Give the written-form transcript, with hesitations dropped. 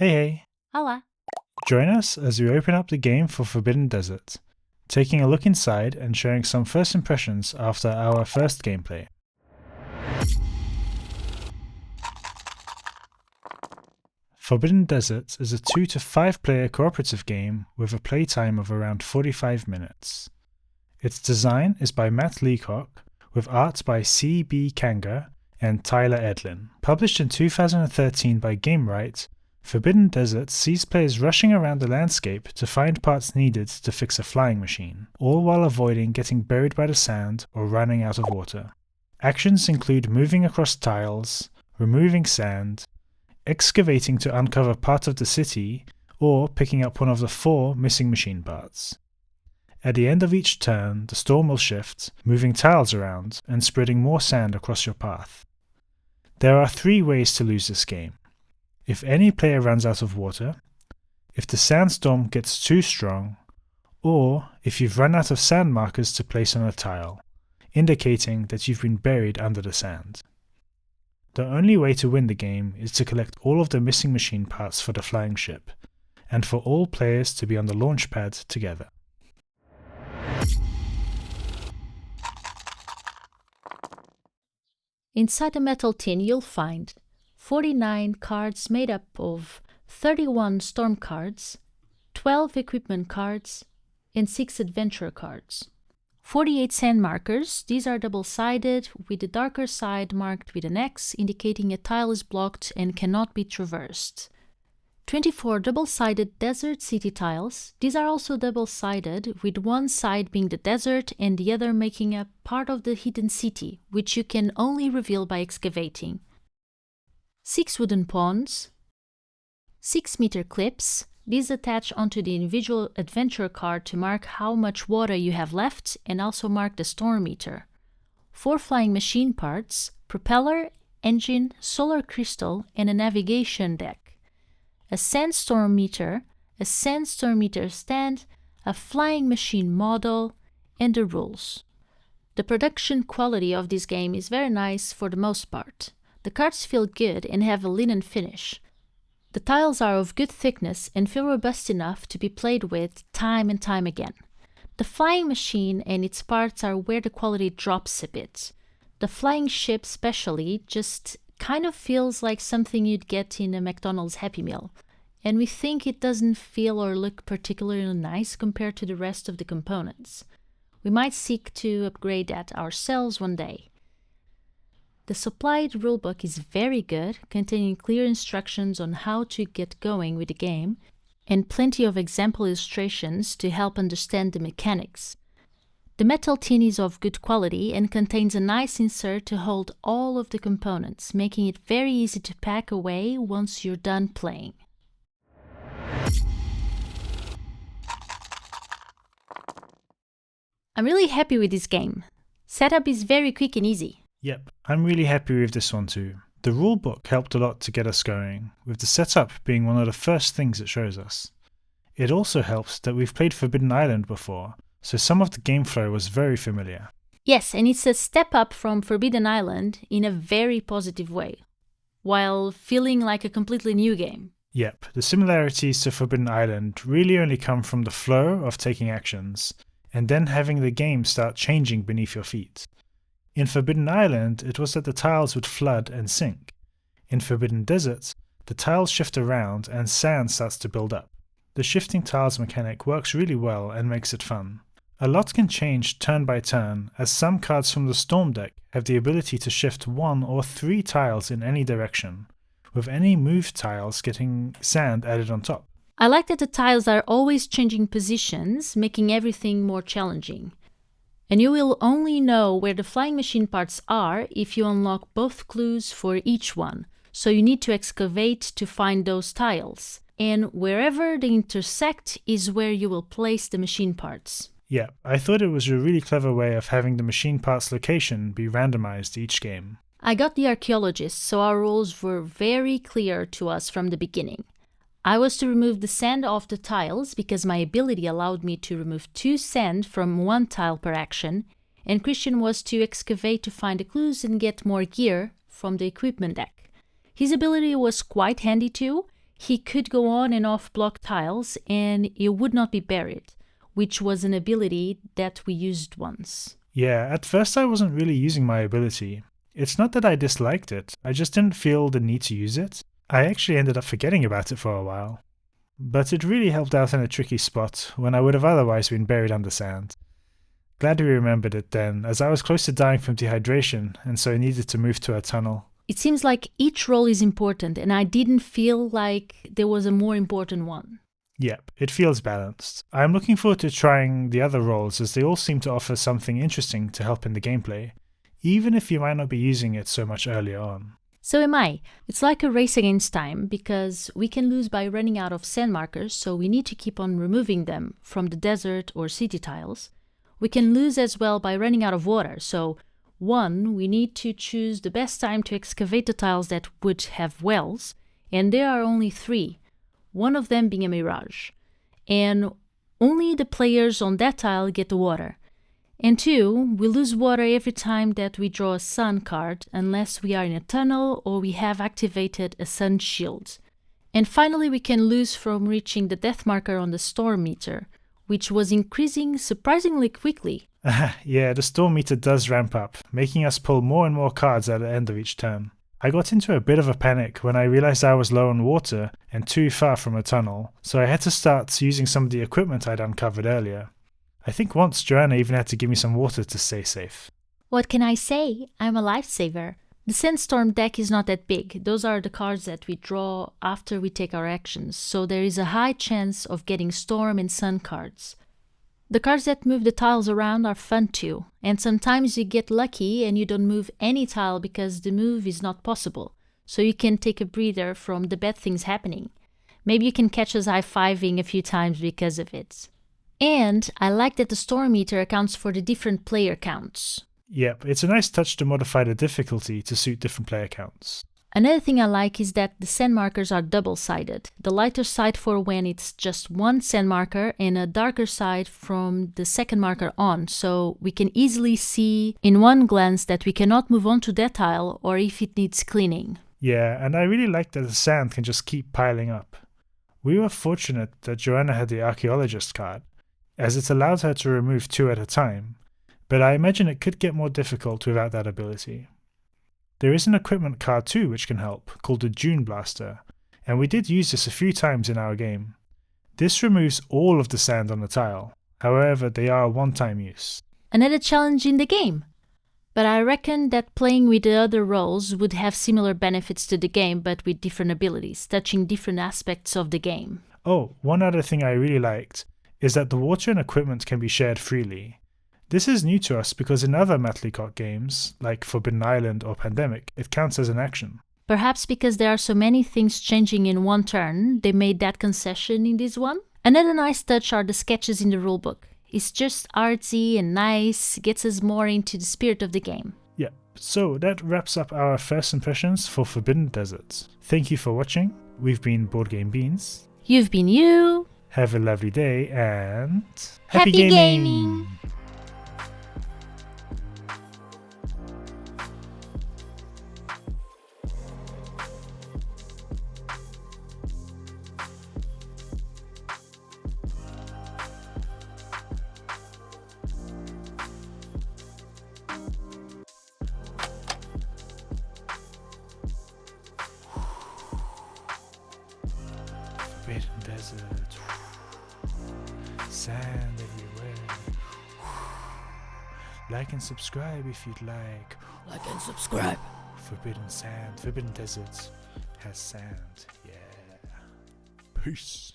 Hey! Olá! Join us as we open up the game for Forbidden Desert, taking a look inside and sharing some first impressions after our first gameplay. Forbidden Desert is a 2 to 5 player cooperative game with a playtime of around 45 minutes. Its design is by Matt Leacock, with art by C.B. Canga and Tyler Edlin. Published in 2013 by Gamewright, Forbidden Desert sees players rushing around the landscape to find parts needed to fix a flying machine, all while avoiding getting buried by the sand or running out of water. Actions include moving across tiles, removing sand, excavating to uncover part of the city, or picking up one of the 4 missing machine parts. At the end of each turn, the storm will shift, moving tiles around and spreading more sand across your path. There are 3 ways to lose this game. If any player runs out of water, if the sandstorm gets too strong, or if you've run out of sand markers to place on a tile, indicating that you've been buried under the sand. The only way to win the game is to collect all of the missing machine parts for the flying ship, and for all players to be on the launch pad together. Inside the metal tin you'll find 49 cards made up of 31 storm cards, 12 equipment cards, and 6 adventure cards. 48 sand markers. These are double-sided, with the darker side marked with an X, indicating a tile is blocked and cannot be traversed. 24 double-sided desert city tiles. These are also double-sided, with one side being the desert and the other making up part of the hidden city, which you can only reveal by excavating. 6 wooden pawns, 6-meter clips. These attach onto the individual adventure card to mark how much water you have left and also mark the storm meter. 4 flying machine parts, propeller, engine, solar crystal, and a navigation deck. A sandstorm meter stand, a flying machine model, and the rules. The production quality of this game is very nice for the most part. The cards feel good and have a linen finish. The tiles are of good thickness and feel robust enough to be played with time and time again. The flying machine and its parts are where the quality drops a bit. The flying ship especially just kind of feels like something you'd get in a McDonald's Happy Meal, and we think it doesn't feel or look particularly nice compared to the rest of the components. We might seek to upgrade that ourselves one day. The supplied rulebook is very good, containing clear instructions on how to get going with the game, and plenty of example illustrations to help understand the mechanics. The metal tin is of good quality and contains a nice insert to hold all of the components, making it very easy to pack away once you're done playing. I'm really happy with this game. Setup is very quick and easy. Yep, I'm really happy with this one too. The rulebook helped a lot to get us going, with the setup being one of the first things it shows us. It also helps that we've played Forbidden Island before, so some of the game flow was very familiar. Yes, and it's a step up from Forbidden Island in a very positive way, while feeling like a completely new game. Yep, the similarities to Forbidden Island really only come from the flow of taking actions, and then having the game start changing beneath your feet. In Forbidden Island, it was that the tiles would flood and sink. In Forbidden Desert, the tiles shift around and sand starts to build up. The shifting tiles mechanic works really well and makes it fun. A lot can change turn by turn, as some cards from the Storm deck have the ability to shift 1 or 3 tiles in any direction, with any moved tiles getting sand added on top. I like that the tiles are always changing positions, making everything more challenging. And you will only know where the flying machine parts are if you unlock both clues for each one, so you need to excavate to find those tiles. And wherever they intersect is where you will place the machine parts. Yeah, I thought it was a really clever way of having the machine parts location be randomized each game. I got the archaeologist, so our rules were very clear to us from the beginning. I was to remove the sand off the tiles because my ability allowed me to remove 2 sand from 1 tile per action, and Christian was to excavate to find the clues and get more gear from the equipment deck. His ability was quite handy too. he could go on and off block tiles and it would not be buried, which was an ability that we used once. Yeah, at first I wasn't really using my ability. It's not that I disliked it, I just didn't feel the need to use it. I actually ended up forgetting about it for a while. But it really helped out in a tricky spot when I would have otherwise been buried under sand. Glad we remembered it then, as I was close to dying from dehydration and so I needed to move to a tunnel. It seems like each role is important and I didn't feel like there was a more important one. Yep, it feels balanced. I'm looking forward to trying the other roles as they all seem to offer something interesting to help in the gameplay, even if you might not be using it so much earlier on. So am I. It's like a race against time because we can lose by running out of sand markers, so we need to keep on removing them from the desert or city tiles. We can lose as well by running out of water, so we need to choose the best time to excavate the tiles that would have wells, and there are only 3, one of them being a mirage. And only the players on that tile get the water. And 2, we lose water every time that we draw a sun card unless we are in a tunnel or we have activated a sun shield. And finally we can lose from reaching the death marker on the storm meter, which was increasing surprisingly quickly. Yeah, the storm meter does ramp up, making us pull more and more cards at the end of each turn. I got into a bit of a panic when I realized I was low on water and too far from a tunnel, so I had to start using some of the equipment I'd uncovered earlier. I think once Joanna even had to give me some water to stay safe. What can I say? I'm a lifesaver. The Sandstorm deck is not that big. Those are the cards that we draw after we take our actions, so there is a high chance of getting Storm and Sun cards. The cards that move the tiles around are fun too, and sometimes you get lucky and you don't move any tile because the move is not possible, so you can take a breather from the bad things happening. Maybe you can catch us high-fiving a few times because of it. And I like that the storm meter accounts for the different player counts. Yep, it's a nice touch to modify the difficulty to suit different player counts. Another thing I like is that the sand markers are double-sided. The lighter side for when it's just one sand marker and a darker side from the second marker on, so we can easily see in one glance that we cannot move on to that tile or if it needs cleaning. Yeah, and I really like that the sand can just keep piling up. We were fortunate that Joanna had the archaeologist card, as it allowed her to remove 2 at a time, but I imagine it could get more difficult without that ability. There is an equipment card too which can help, called the Dune Blaster, and we did use this a few times in our game. This removes all of the sand on the tile, however they are one-time use. Another challenge in the game! But I reckon that playing with the other roles would have similar benefits to the game but with different abilities, touching different aspects of the game. Oh, one other thing I really liked is that the water and equipment can be shared freely. This is new to us because in other Matt Leacock games, like Forbidden Island or Pandemic, it counts as an action. Perhaps because there are so many things changing in one turn, they made that concession in this one. Another nice touch are the sketches in the rulebook. It's just artsy and nice, gets us more into the spirit of the game. Yeah, so that wraps up our first impressions for Forbidden Deserts. Thank you for watching. We've been Board Game Beans. You've been you. Have a lovely day and... Happy gaming! Forbidden desert, sand everywhere. Like and subscribe if you'd like. Like and subscribe. Forbidden sand, Forbidden Desert has sand, yeah. Peace.